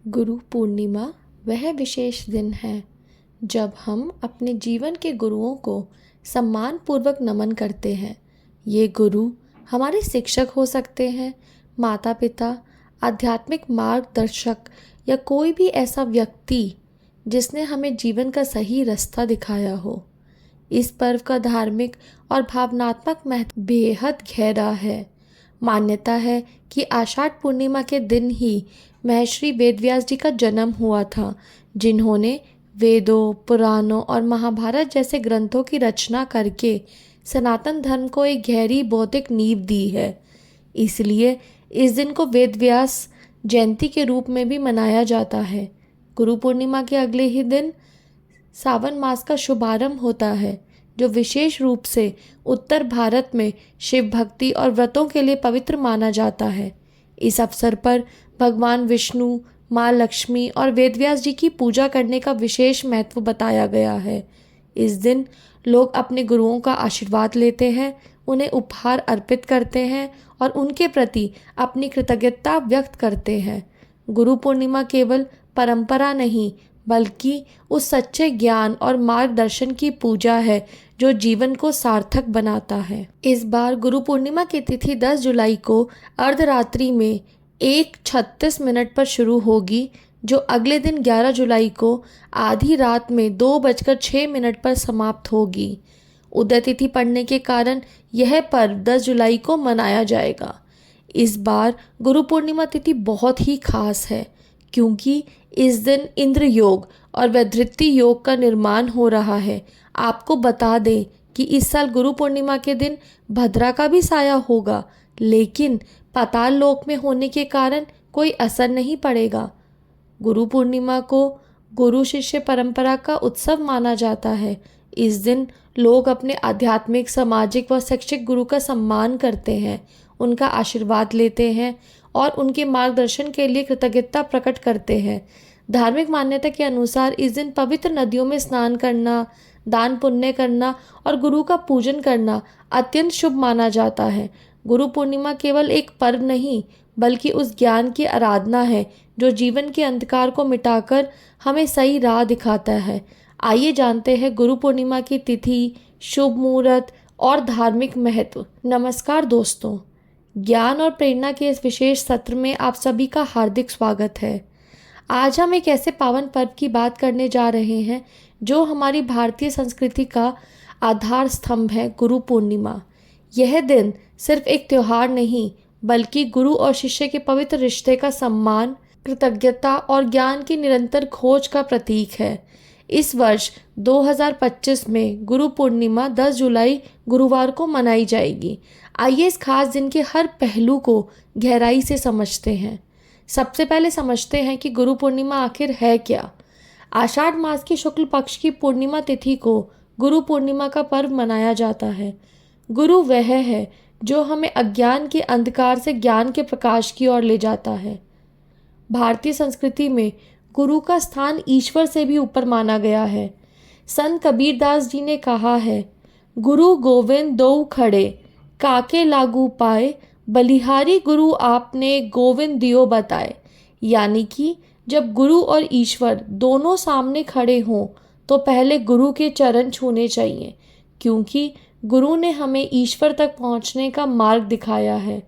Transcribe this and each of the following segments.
गुरु पूर्णिमा वह विशेष दिन है जब हम अपने जीवन के गुरुओं को सम्मान पूर्वक नमन करते हैं। ये गुरु हमारे शिक्षक हो सकते हैं, माता पिता, आध्यात्मिक मार्गदर्शक या कोई भी ऐसा व्यक्ति जिसने हमें जीवन का सही रास्ता दिखाया हो। इस पर्व का धार्मिक और भावनात्मक महत्व बेहद गहरा है। मान्यता है कि आषाढ़ पूर्णिमा के दिन ही महर्षि वेदव्यास जी का जन्म हुआ था, जिन्होंने वेदों, पुराणों और महाभारत जैसे ग्रंथों की रचना करके सनातन धर्म को एक गहरी बौद्धिक नींव दी है। इसलिए इस दिन को वेदव्यास जयंती के रूप में भी मनाया जाता है। गुरु पूर्णिमा के अगले ही दिन सावन मास का शुभारंभ होता है, जो विशेष रूप से उत्तर भारत में शिव भक्ति और व्रतों के लिए पवित्र माना जाता है। इस अवसर पर भगवान विष्णु, माँ लक्ष्मी और वेदव्यास जी की पूजा करने का विशेष महत्व बताया गया है। इस दिन लोग अपने गुरुओं का आशीर्वाद लेते हैं, उन्हें उपहार अर्पित करते हैं और उनके प्रति अपनी कृतज्ञता व्यक्त करते हैं। गुरु पूर्णिमा केवल परंपरा नहीं, बल्कि उस सच्चे ज्ञान और मार्गदर्शन की पूजा है जो जीवन को सार्थक बनाता है। इस बार गुरु पूर्णिमा की तिथि 10 जुलाई को अर्धरात्रि में 1:36 पर शुरू होगी, जो अगले दिन 11 जुलाई को आधी रात में 2:06 पर समाप्त होगी। उदय तिथि पड़ने के कारण यह पर्व 10 जुलाई को मनाया जाएगा। इस बार गुरु पूर्णिमा तिथि बहुत ही खास है, क्योंकि इस दिन इंद्र योग और वैधृति योग का निर्माण हो रहा है। आपको बता दें कि इस साल गुरु पूर्णिमा के दिन भद्रा का भी साया होगा, लेकिन पाताल लोक में होने के कारण कोई असर नहीं पड़ेगा। गुरु पूर्णिमा को गुरु शिष्य परंपरा का उत्सव माना जाता है। इस दिन लोग अपने आध्यात्मिक, सामाजिक व शैक्षिक गुरु का सम्मान करते हैं, उनका आशीर्वाद लेते हैं और उनके मार्गदर्शन के लिए कृतज्ञता प्रकट करते हैं। धार्मिक मान्यता के अनुसार इस दिन पवित्र नदियों में स्नान करना, दान पुण्य करना और गुरु का पूजन करना अत्यंत शुभ माना जाता है। गुरु पूर्णिमा केवल एक पर्व नहीं, बल्कि उस ज्ञान की आराधना है जो जीवन के अंधकार को मिटाकर हमें सही राह दिखाता है। आइए जानते हैं गुरु पूर्णिमा की तिथि, शुभ मुहूर्त और धार्मिक महत्व। नमस्कार दोस्तों, ज्ञान और प्रेरणा के इस विशेष सत्र में आप सभी का हार्दिक स्वागत है। आज हम एक ऐसे पावन पर्व की बात करने जा रहे हैं जो हमारी भारतीय संस्कृति का आधार स्तंभ है, गुरु पूर्णिमा। यह दिन सिर्फ एक त्योहार नहीं, बल्कि गुरु और शिष्य के पवित्र रिश्ते का सम्मान, कृतज्ञता और ज्ञान की निरंतर खोज का प्रतीक है। इस वर्ष 2025 में गुरु पूर्णिमा 10 जुलाई गुरुवार को मनाई जाएगी। आइए इस खास दिन के हर पहलू को गहराई से समझते हैं। सबसे पहले समझते हैं कि गुरु पूर्णिमा आखिर है क्या। आषाढ़ मास की शुक्ल पक्ष की पूर्णिमा तिथि को गुरु पूर्णिमा का पर्व मनाया जाता है। गुरु वह है जो हमें अज्ञान के अंधकार से ज्ञान के प्रकाश की ओर ले जाता है। भारतीय संस्कृति में गुरु का स्थान ईश्वर से भी ऊपर माना गया है। संत कबीरदास जी ने कहा है, गुरु गोविंद दो खड़े, काके लागू पाए, बलिहारी गुरु आपने गोविंद दियो बताए। यानी कि जब गुरु और ईश्वर दोनों सामने खड़े हों तो पहले गुरु के चरण छूने चाहिए, क्योंकि गुरु ने हमें ईश्वर तक पहुंचने का मार्ग दिखाया है।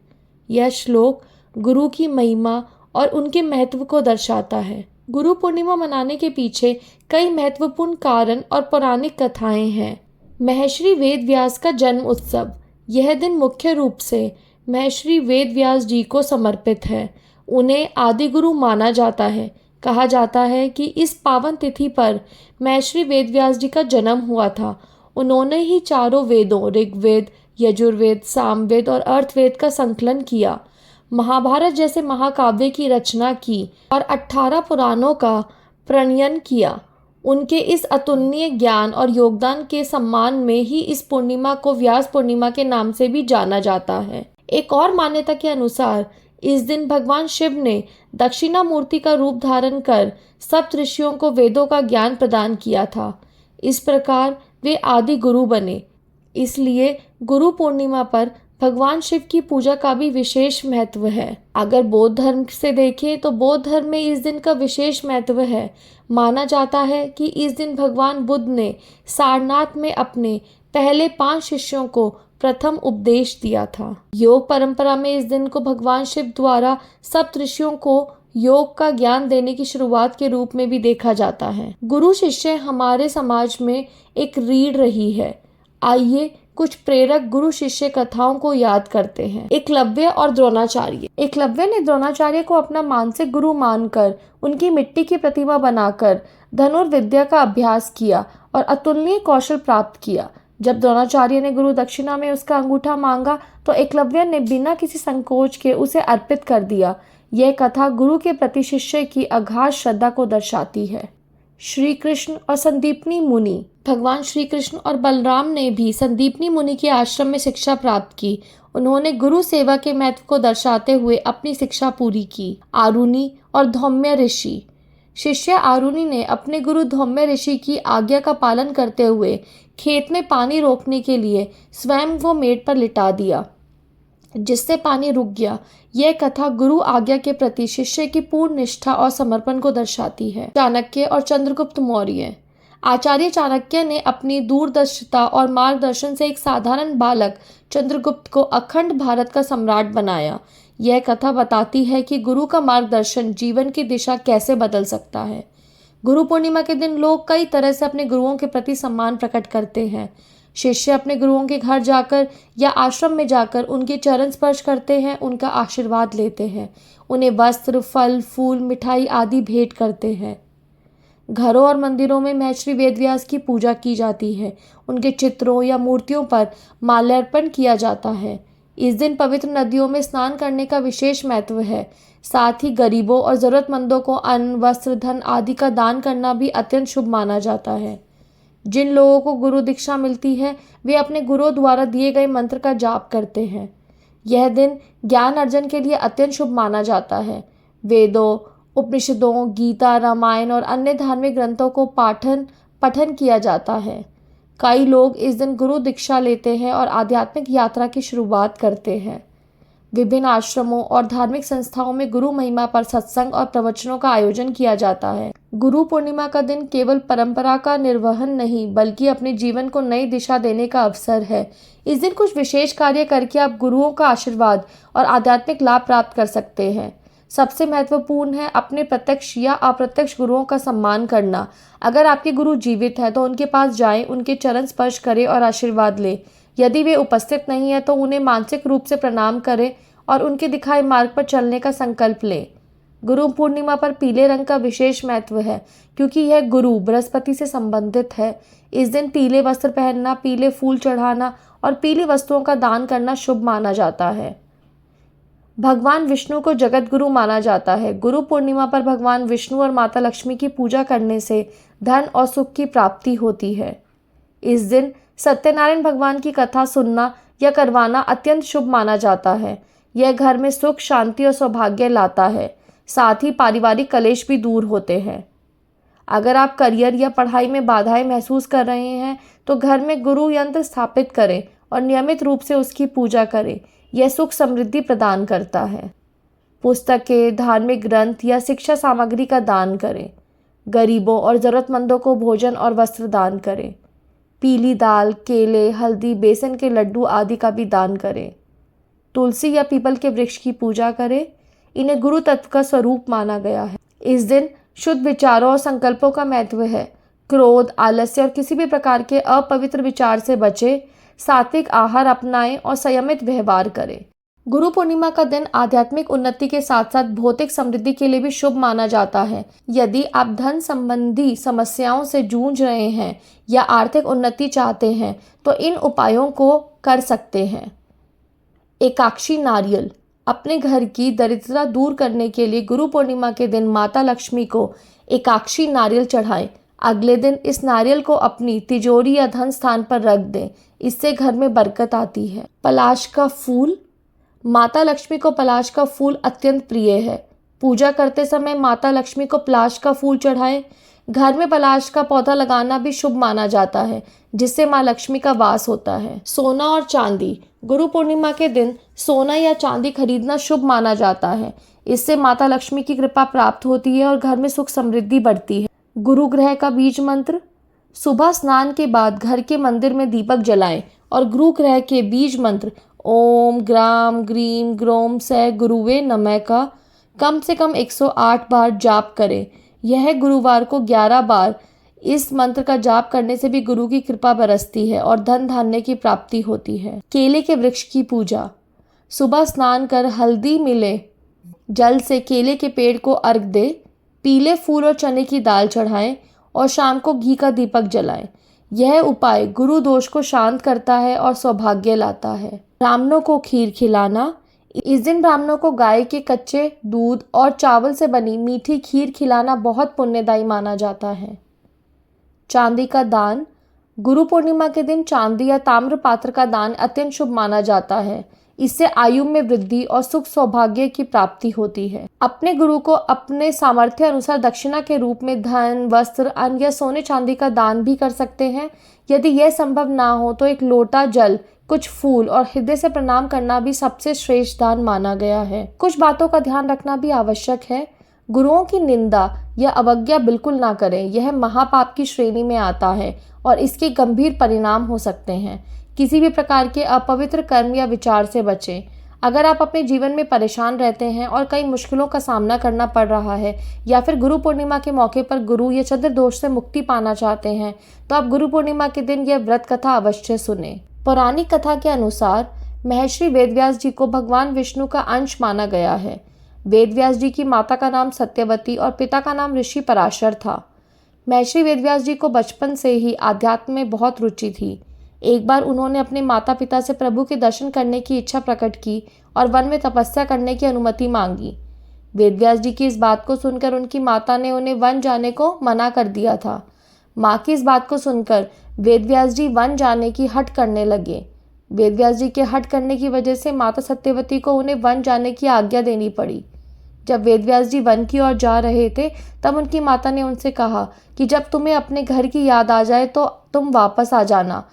यह श्लोक गुरु की महिमा और उनके महत्व को दर्शाता है। गुरु पूर्णिमा मनाने के पीछे कई महत्वपूर्ण कारण और पौराणिक कथाएं हैं। महर्षि वेदव्यास का जन्म उत्सव। यह दिन मुख्य रूप से महर्षि वेदव्यास जी को समर्पित है। उन्हें आदि गुरु माना जाता है। कहा जाता है कि इस पावन तिथि पर महर्षि वेदव्यास जी का जन्म हुआ था। उन्होंने ही चारों वेदों, ऋग्वेद, यजुर्वेद, सामवेद और अर्थवेद का संकलन किया, महाभारत जैसे महाकाव्य की रचना की और 18 पुराणों का प्रणयन किया। उनके इस अतुलनीय ज्ञान और योगदान के सम्मान में ही इस पूर्णिमा को व्यास पूर्णिमा के नाम से भी जाना जाता है। एक और मान्यता के अनुसार इस दिन भगवान शिव ने दक्षिणामूर्ति का रूप धारण कर सप्त ऋषियों को वेदों का ज्ञान प्रदान किया था। इस प्रकार वे आदि गुरु बने। इसलिए गुरु पूर्णिमा पर भगवान शिव की पूजा का भी विशेष महत्व है। अगर बौद्ध धर्म से देखें तो बौद्ध धर्म में इस दिन का विशेष महत्व है। माना जाता है कि इस दिन भगवान बुद्ध ने सारनाथ में अपने पहले 5 शिष्यों को प्रथम उपदेश दिया था। योग परंपरा में इस दिन को भगवान शिव द्वारा सप्त ऋषियों को योग का ज्ञान देने की शुरुआत के रूप में भी देखा जाता है। गुरु शिष्य हमारे समाज में एक रीढ़ रही है। आइए कुछ प्रेरक गुरु शिष्य कथाओं को याद करते हैं। एकलव्य और द्रोणाचार्य। एकलव्य ने द्रोणाचार्य को अपना मानसिक गुरु मानकर उनकी मिट्टी की प्रतिमा बनाकर धनुर्विद्या का अभ्यास किया और अतुलनीय कौशल प्राप्त किया। जब द्रोणाचार्य ने गुरु दक्षिणा में उसका अंगूठा मांगा तो एकलव्य ने बिना किसी संकोच के उसे अर्पित कर दिया। यह कथा गुरु के प्रति शिष्य की अगाध श्रद्धा को दर्शाती है। श्री कृष्ण और संदीपनी मुनि। भगवान श्री कृष्ण और बलराम ने भी संदीपनी मुनि के आश्रम में शिक्षा प्राप्त की। उन्होंने गुरु सेवा के महत्व को दर्शाते हुए अपनी शिक्षा पूरी की। आरुणि और धौम्य ऋषि। शिष्य आरुणि ने अपने गुरु धौम्य ऋषि की आज्ञा का पालन करते हुए खेत में पानी रोकने के लिए स्वयं को मेट पर लिटा दिया, जिससे पानी रुक गया। यह कथा गुरु आज्ञा के प्रति शिष्य की पूर्ण निष्ठा और समर्पण को दर्शाती है। चाणक्य और चंद्रगुप्त मौर्य। आचार्य चाणक्य ने अपनी दूरदर्शिता और मार्गदर्शन से एक साधारण बालक चंद्रगुप्त को अखंड भारत का सम्राट बनाया। यह कथा बताती है कि गुरु का मार्गदर्शन जीवन की दिशा कैसे बदल सकता है। गुरु पूर्णिमा के दिन लोग कई तरह से अपने गुरुओं के प्रति सम्मान प्रकट करते हैं। शिष्य अपने गुरुओं के घर जाकर या आश्रम में जाकर उनके चरण स्पर्श करते हैं, उनका आशीर्वाद लेते हैं, उन्हें वस्त्र, फल, फूल, मिठाई आदि भेंट करते हैं। घरों और मंदिरों में महर्षि वेदव्यास की पूजा की जाती है। उनके चित्रों या मूर्तियों पर माल्यार्पण किया जाता है। इस दिन पवित्र नदियों में स्नान करने का विशेष महत्व है। साथ ही गरीबों और ज़रूरतमंदों को अन्न, वस्त्र, धन आदि का दान करना भी अत्यंत शुभ माना जाता है। जिन लोगों को गुरु दीक्षा मिलती है वे अपने गुरुओं द्वारा दिए गए मंत्र का जाप करते हैं। यह दिन ज्ञान अर्जन के लिए अत्यंत शुभ माना जाता है। वेदों, उपनिषदों, गीता, रामायण और अन्य धार्मिक ग्रंथों को पठन किया जाता है। कई लोग इस दिन गुरु दीक्षा लेते हैं और आध्यात्मिक यात्रा की शुरुआत करते हैं। विभिन्न आश्रमों और धार्मिक संस्थाओं में गुरु महिमा पर सत्संग और प्रवचनों का आयोजन किया जाता है। गुरु पूर्णिमा का दिन केवल परंपरा का निर्वहन नहीं बल्कि अपने जीवन को नई दिशा देने का अवसर है। इस दिन कुछ विशेष कार्य करके आप गुरुओं का आशीर्वाद और आध्यात्मिक लाभ प्राप्त कर सकते हैं। सबसे महत्वपूर्ण है अपने प्रत्यक्ष या अप्रत्यक्ष गुरुओं का सम्मान करना। अगर आपके गुरु जीवित हैं तो उनके पास जाएं, उनके चरण स्पर्श करें और आशीर्वाद लें। यदि वे उपस्थित नहीं है तो उन्हें मानसिक रूप से प्रणाम करें और उनके दिखाए मार्ग पर चलने का संकल्प लें। गुरु पूर्णिमा पर पीले रंग का विशेष महत्व है क्योंकि यह गुरु बृहस्पति से संबंधित है। इस दिन पीले वस्त्र पहनना, पीले फूल चढ़ाना और पीली वस्तुओं का दान करना शुभ माना जाता है। भगवान विष्णु को जगत गुरु माना जाता है। गुरु पूर्णिमा पर भगवान विष्णु और माता लक्ष्मी की पूजा करने से धन और सुख की प्राप्ति होती है। इस दिन सत्यनारायण भगवान की कथा सुनना या करवाना अत्यंत शुभ माना जाता है। यह घर में सुख, शांति और सौभाग्य लाता है। साथ ही पारिवारिक कलेश भी दूर होते हैं। अगर आप करियर या पढ़ाई में बाधाएं महसूस कर रहे हैं तो घर में गुरु यंत्र स्थापित करें और नियमित रूप से उसकी पूजा करें। यह सुख समृद्धि प्रदान करता है। पुस्तकें, धार्मिक ग्रंथ या शिक्षा सामग्री का दान करें। गरीबों और ज़रूरतमंदों को भोजन और वस्त्र दान करें। पीली दाल, केले, हल्दी, बेसन के लड्डू आदि का भी दान करें। तुलसी या पीपल के वृक्ष की पूजा करें। इन्हें गुरु तत्व का स्वरूप माना गया है। इस दिन शुद्ध विचारों और संकल्पों का महत्व है। क्रोध, आलस्य और किसी भी प्रकार के अपवित्र विचार से बचें। सात्विक आहार अपनाएं और संयमित व्यवहार करें। गुरु पूर्णिमा का दिन आध्यात्मिक उन्नति के साथ साथ भौतिक समृद्धि के लिए भी शुभ माना जाता है। यदि आप धन संबंधी समस्याओं से जूझ रहे हैं या आर्थिक उन्नति चाहते हैं तो इन उपायों को कर सकते हैं। एकाक्षी नारियल। अपने घर की दरिद्रता दूर करने के लिए गुरु पूर्णिमा के दिन माता लक्ष्मी को एकाक्षी नारियल चढ़ाएं। अगले दिन इस नारियल को अपनी तिजोरी या धन स्थान पर रख दें। इससे घर में बरकत आती है। पलाश का फूल। माता लक्ष्मी को पलाश का फूल अत्यंत प्रिय है। पूजा करते समय माता लक्ष्मी को पलाश का फूल चढ़ाएं। घर में पलाश का पौधा लगाना भी शुभ माना जाता है, जिससे माँ लक्ष्मी का वास होता है। सोना और चांदी। गुरु पूर्णिमा के दिन सोना या चांदी खरीदना शुभ माना जाता है। इससे माता लक्ष्मी की कृपा प्राप्त होती है और घर में सुख समृद्धि बढ़ती है। गुरु ग्रह का बीज मंत्र। सुबह स्नान के बाद घर के मंदिर में दीपक जलाएं और गुरु ग्रह के बीज मंत्र ओम ग्राम ग्रीम ग्रोम से गुरुवे नमः का कम से कम 108 बार जाप करें। यह गुरुवार को 11 बार इस मंत्र का जाप करने से भी गुरु की कृपा बरसती है और धन धान्य की प्राप्ति होती है। केले के वृक्ष की पूजा। सुबह स्नान कर हल्दी मिले जल से केले के पेड़ को अर्घ दे, पीले फूल और चने की दाल चढ़ाएं और शाम को घी का दीपक जलाएं। यह उपाय गुरु दोष को शांत करता है और सौभाग्य लाता है। ब्राह्मणों को खीर खिलाना। इस दिन ब्राह्मणों को गाय के कच्चे दूध और चावल से बनी मीठी खीर खिलाना बहुत पुण्यदायी माना जाता है। चांदी का दान। गुरु पूर्णिमा के दिन चांदी या ताम्र पात्र का दान अत्यंत शुभ माना जाता है। इससे आयु में वृद्धि और सुख सौभाग्य की प्राप्ति होती है। अपने गुरु को अपने सामर्थ्य अनुसार दक्षिणा के रूप में धन, वस्त्र, अन्न या सोने चांदी का दान भी कर सकते हैं। यदि यह संभव ना हो तो एक लोटा जल, कुछ फूल और हृदय से प्रणाम करना भी सबसे श्रेष्ठ दान माना गया है। कुछ बातों का ध्यान रखना भी आवश्यक है। गुरुओं की निंदा या अवज्ञा बिल्कुल ना करें। यह महापाप की श्रेणी में आता है और इसके गंभीर परिणाम हो सकते हैं। किसी भी प्रकार के अपवित्र कर्म या विचार से बचें। अगर आप अपने जीवन में परेशान रहते हैं और कई मुश्किलों का सामना करना पड़ रहा है या फिर गुरु पूर्णिमा के मौके पर गुरु या चंद्र दोष से मुक्ति पाना चाहते हैं, तो आप गुरु पूर्णिमा के दिन यह व्रत कथा अवश्य सुने। पौराणिक कथा के अनुसार महर्षि वेदव्यास जी को भगवान विष्णु का अंश माना गया है। वेदव्यास जी की माता का नाम सत्यवती और पिता का नाम ऋषि पराशर था। महर्षि वेदव्यास जी को बचपन से ही आध्यात्म में बहुत रुचि थी। एक बार उन्होंने अपने माता पिता से प्रभु के दर्शन करने की इच्छा प्रकट की और वन में तपस्या करने की अनुमति मांगी। वेदव्यास जी की इस बात को सुनकर उनकी माता ने उन्हें वन जाने को मना कर दिया था। माँ की इस बात को सुनकर वेदव्यास जी वन जाने की हट करने लगे। वेदव्यास जी के हट करने की वजह से माता सत्यवती को उन्हें वन जाने की आज्ञा देनी पड़ी। जब वेदव्यास जी वन की ओर जा रहे थे, तब उनकी माता ने उनसे कहा कि जब तुम्हें अपने घर की याद आ जाए तो तुम वापस आ जाना।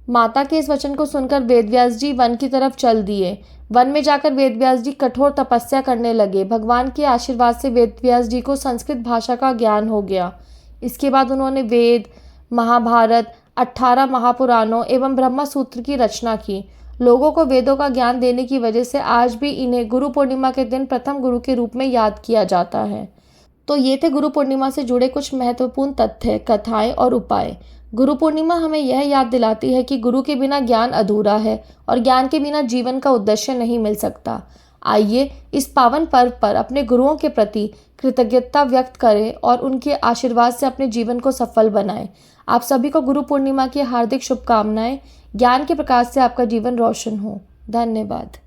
माता के इस वचन को सुनकर वेदव्यास जी वन की तरफ चल दिए। वन में जाकर वेदव्यास जी कठोर तपस्या करने लगे। भगवान के आशीर्वाद से वेदव्यास जी को संस्कृत भाषा का ज्ञान हो गया। इसके बाद उन्होंने वेद, महाभारत, 18 महापुराणों एवं ब्रह्मा सूत्र की रचना की। लोगों को वेदों का ज्ञान देने की वजह से आज भी इन्हें गुरु पूर्णिमा के दिन प्रथम गुरु के रूप में याद किया जाता है। तो ये थे गुरु पूर्णिमा से जुड़े कुछ महत्वपूर्ण तथ्य, कथाएं और उपाय। गुरु पूर्णिमा हमें यह याद दिलाती है कि गुरु के बिना ज्ञान अधूरा है और ज्ञान के बिना जीवन का उद्देश्य नहीं मिल सकता। आइए इस पावन पर्व पर अपने गुरुओं के प्रति कृतज्ञता व्यक्त करें और उनके आशीर्वाद से अपने जीवन को सफल बनाएं। आप सभी को गुरु पूर्णिमा की हार्दिक शुभकामनाएं। ज्ञान के प्रकाश से आपका जीवन रोशन हो। धन्यवाद।